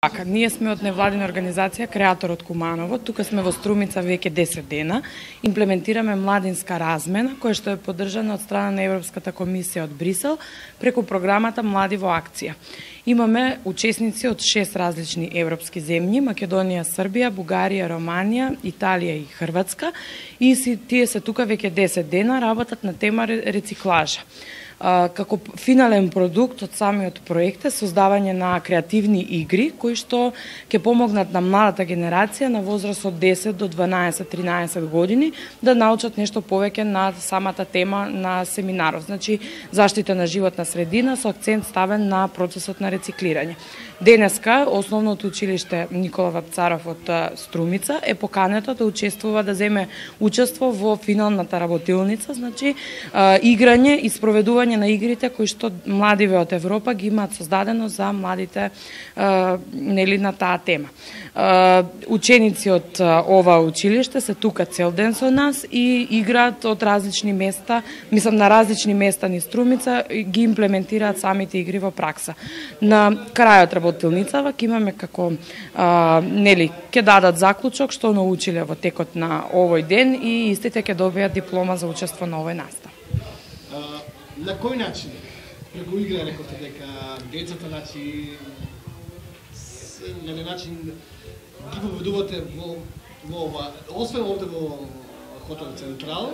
Така, ние сме од невладина организација Креатор од Куманово. Тука сме во Струмица веќе 10 дена. Имплементираме младинска размена, која што е поддржана од страна на Европската комисија од Брисел преку програмата Млади во акција. Имаме учесници од 6 различни европски земји: Македонија, Србија, Бугарија, Романија, Италија и Хрватска. И тие се тука веќе 10 дена, работат на тема рециклажа. Како финален продукт од самиот проект е создавање на креативни игри кои што ќе помогнат на младата генерација на возраст од 10 до 12-13 години да научат нешто повеќе на самата тема на семинаров. Значи, заштита на животна средина со акцент ставен на процесот на рециклирање. Денеска Основното училиште Никола Вапцаров од Струмица е покането да учествува, да земе учество во финалната работилница, значи играње и спроведување на игрите кои што младиве од Европа ги имаат создадено за младите нели на таа тема. Ученици од ова училиште се тука цел ден со нас и играат од различни места, на различни места низ Струмица, ги имплементираат самите игри во пракса. На крајот работилницава ќе имаме како нели ќе дадат заклучок што научиле во текот на овој ден и истите ќе добијат диплома за учество на овој настав. На кој начин? Преку игра рековте дека децата на начин ги поведувате во ова, освен овде во Хотел Централ,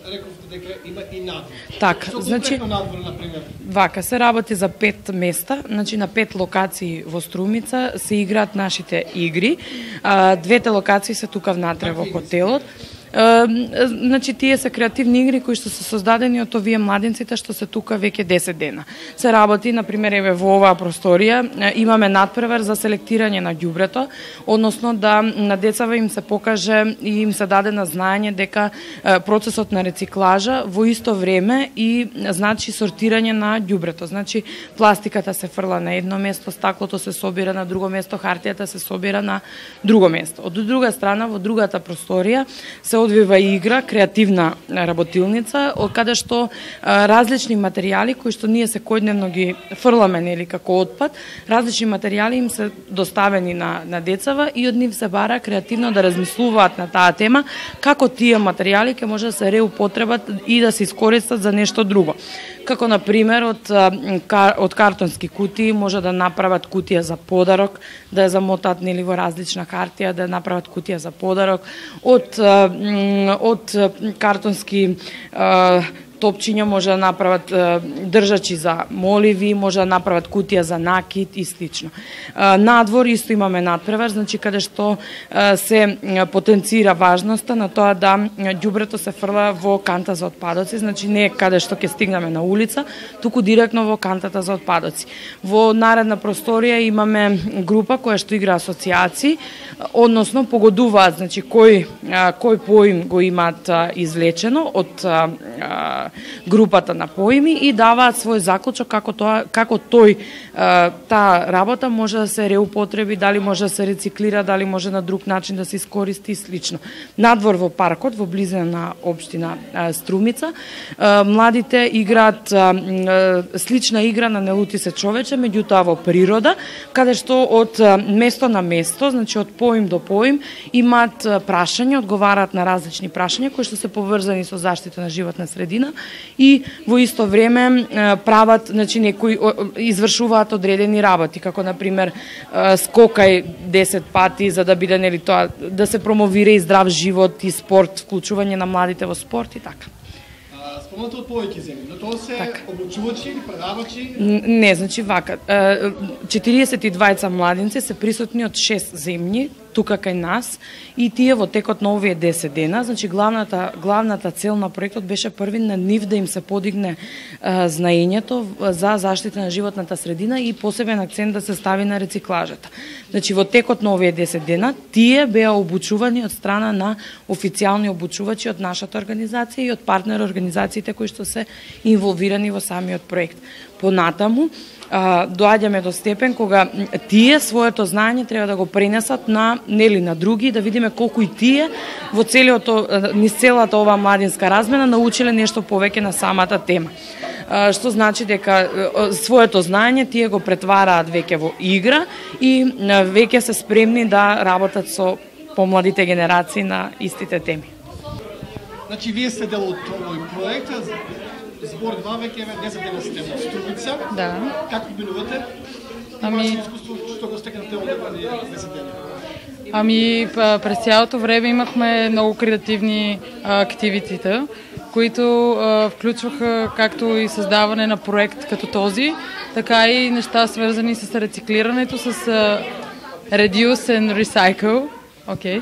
рековте дека има и надвор. Така, значи надвор, например. Вака се работи за 5 места, значи на 5 локации во Струмица се играат нашите игри. Двете локации се тука внатре во хотелот. Значи тие се креативни игри кои што се создадени од овие младинците што се тука веќе 10 дена. Се работи, например, еве во оваа просторија имаме надпревар за селектирање на ѓубрето, односно да на децава им се покаже и им се даде на знаење дека процесот на рециклажа во исто време и значи сортирање на ѓубрето. Значи пластиката се фрла на едно место, стаклото се собира на друго место, хартијата се собира на друго место. Од друга страна, во другата просторија се одвива игра, креативна работилница, од каде што различни материјали кои што ние секојдневно ги фрламе нели како отпад, различни материјали им се доставени на децава и од нив се бара креативно да размислуваат на таа тема како тие материјали ќе може да се реупотребат и да се искористат за нешто друго. Како на пример од картонски кутии може да направат кутија за подарок, да ја замотаат нели во различна хартија, да направат кутија за подарок, од картонски топчиња може да направат држачи за моливи, може да направат кутија за накит и слично. Надвор исто имаме надпревар, значи каде што се потенцира важноста на тоа да ѓубрето се фрла во канта за отпадоци, значи не каде што ќе стигнеме на улица, туку директно во кантата за отпадоци. Во наредна просторија имаме група која што игра асоцијации, односно погодуваат, значи кој поим го имаат извлечено од групата на поими и даваат свој заклучок како таа работа може да се реупотреби, дали може да се рециклира, дали може на друг начин да се искористи и слично. Надвор во паркот, во близина на општина Струмица, младите играат слична игра на Не лути се човече, меѓутоа во природа, каде што од место на место, значи од поим до поим, имаат прашања, одговараат на различни прашања кои што се поврзани со заштита на животна средина и во исто време прават, значи некои извршуваат одредени работи, како на пример скокај 10 пати за да биде нели тоа да се промовира и здрав живот и спорт, вклучување на младите во спорт и така. Спомнато од повеќе земји, но тоа се обучувачи или предавачи? Не, значи вака, 42 младинци се присутни од 6 земји, тука кај нас, и тие во текот на овие 10 дена, значи главната цел на проектот беше први на нив да им се подигне знаењето за заштита на животната средина и посебен акцент да се стави на рециклажата. Значи во текот на овие 10 дена тие беа обучувани од страна на официјални обучувачи од нашата организација и од партнер организациите кои што се инволвирани во самиот проект. Понатаму доаѓаме до степен кога тие своето знаење треба да го пренесат на други, да видиме колку и тие во низ целата оваа младинска размена научиле нешто повеќе на самата тема. што значи дека своето знаење тие го претвараат веќе во игра и веќе се спремни да работат со помладите генерации на истите теми. Значи, вие сте дел од овој проект, Збор 2 веќе 10 дена сте во Струмица. Да. Како минувате? Искуство, што го стекнате овде преди 10 дена? През цялото време имахме много креативни активитета, които включваха както и създаване на проект като този, така и неща свързани с рециклирането, с Reduce and Recycle. Okay.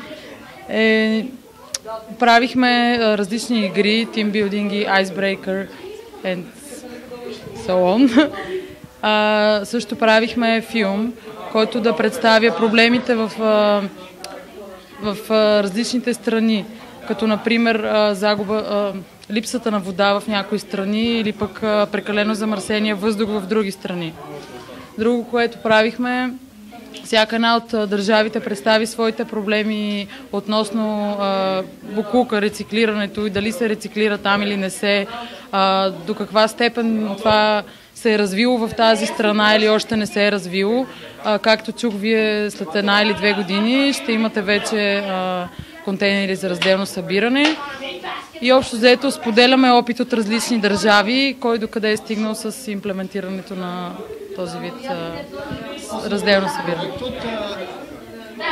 Правихме различни игри, тимбилдинги, Icebreaker and so on. Също правихме филм, който да представя проблемите в различните страни, като например липсата на вода в някои страни или пък прекалено замърсения въздух в други страни. Друго, което правихме, всяка една от държавите представи своите проблеми относно боклука, рециклирането и дали се рециклира там или не се, до каква степен това се е развило в тази страна или още не се е развило. Както чух, вие след 1 или 2 години ще имате вече контейнери за разделно събиране. И общо взето споделяме опит от различни държави, кой докъде е стигнал с имплементирането на този вид разделно събиране.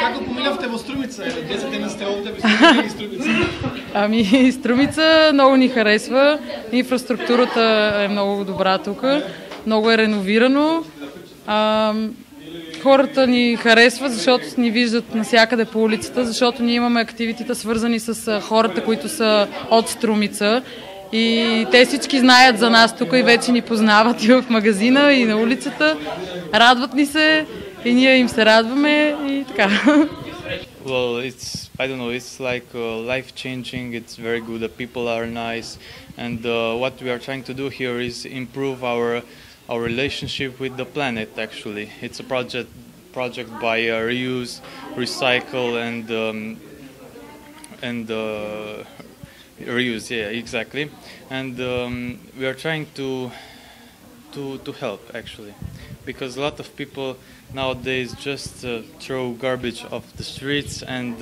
Како поминавте во Струмица? 10 дена сте овде, ви Струмица? Струмица много ни харесва. Инфраструктурата е много добра тук. Много е реновирано. Хората ни харесват, защото ни виждат навсякъде по улицата, защото ние имаме активитета свързани с хората, които са от Струмица. И те всички знаят за нас тук и вече ни познават и в магазина, и на улицата. Радват ни се и ние им се радваме и така. Well, I don't know, it's like life-changing, it's very good, the people are nice, and what we are trying to do here is improve our relationship with the planet, actually. It's a project by reuse, recycle, and reuse, yeah, exactly. And we are trying to help, actually, because a lot of people nowadays just throw garbage off the streets, and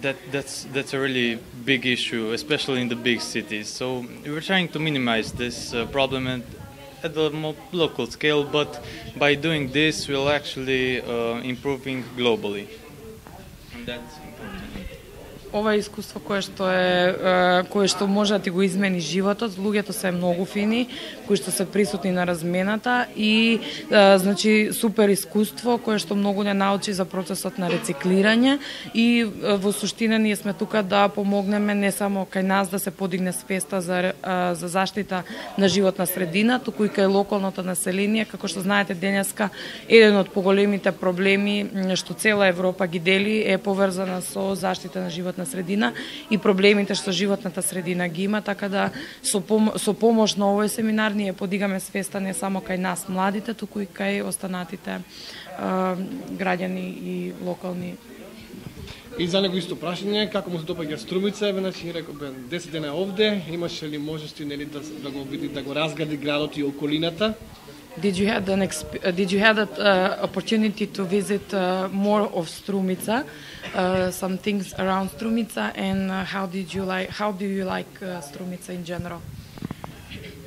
that's a really big issue, especially in the big cities. So we're trying to minimize this problem at the local scale, but by doing this, we'll actually improving globally, and that's important. Ова е искуство кое што може да ти го измени животот. Луѓето се многу фини, кои што се присутни на размената и значи супер искуство кое што многу не научи за процесот на рециклирање и во суштина ние сме тука да помогнеме не само кај нас да се подигне свеста за заштита на животна средина, туку и кај локалното население. Како што знаете, денеска еден од поголемите проблеми што цела Европа ги дели е поврзана со заштита на животна средина и проблемите што животната средина ги има, така да со помош на овој семинар ние подигаме свеста не само кај нас младите, туку и кај останатите граѓани и локални. И за него исто прашање, како му се допаѓа Струмица, значи реков бе 10 дена овде, имаше ли можности нели да го види, да го разгради градот и околината? Did you have that opportunity to visit more of Strumica, some things around Strumica, and how do you like Strumica in general?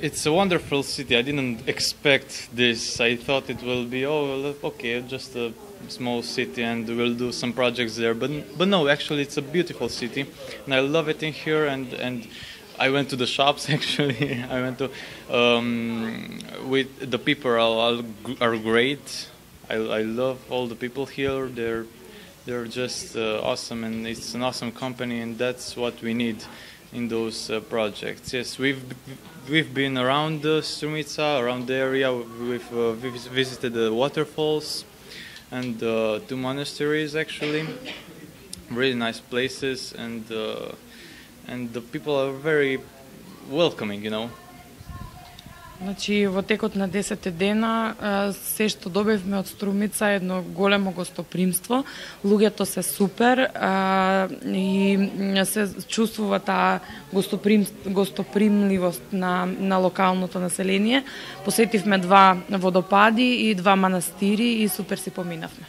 It's a wonderful city. I didn't expect this. I thought it will be okay, just a small city, and we'll do some projects there. But no, actually, it's a beautiful city, and I love it in here. And I went to the shops actually. I went to with the people are great. I love all the people here. They're just awesome, and it's an awesome company, and that's what we need in those projects. Yes, we've been around Strumica, around the area. We've visited the waterfalls and 2 monasteries actually. Really nice places, and the people are very welcoming, you know. Значи, во текот на 10 дена, се што добивме од Струмица е едно големо гостопримство. Луѓето се супер и се чувствува таа гостопримливост на локалното население. Посетивме 2 водопади и 2 манастири и супер си поминавме.